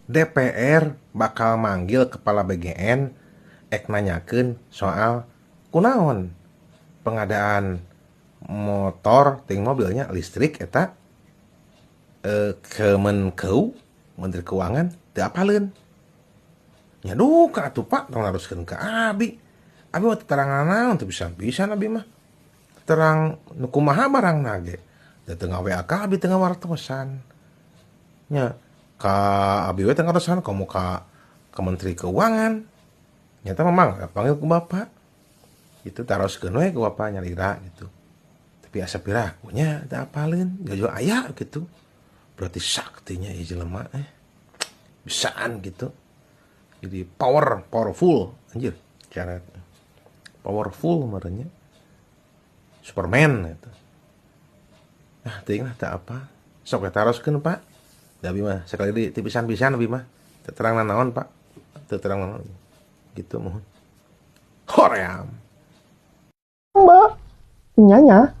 DPR bakal manggil kepala BGN nanyakeun soal kunaon pengadaan motor ting mobilnya listrik eta Kemenkeu Menteri Keuangan teu apaleun nya duka atuh Pak tong laruskeun ka abi mah terangan naon teu pisan-pisan abi mah terang nu kumaha barangna ge teu ngawe ka abi teu ngawartosan nya ka abi we teu ngawartosan komo ka Menteri Keuangan nyata memang panggil ku bapak itu taroskeun we ku bapak nyarira gitu tapi asa pirakunya teu apaleun gajo aya gitu berarti saktinya ieu jelema bisaan gitu jadi powerful anjir cara powerful merenya Superman gitu teuing lah tak apa sok we taroskeun Pak da abi mah sekali di tipisan-pisan abi mah teu terang naon Pak teu terang naon gitu mohon hoream Mbak, nyanya.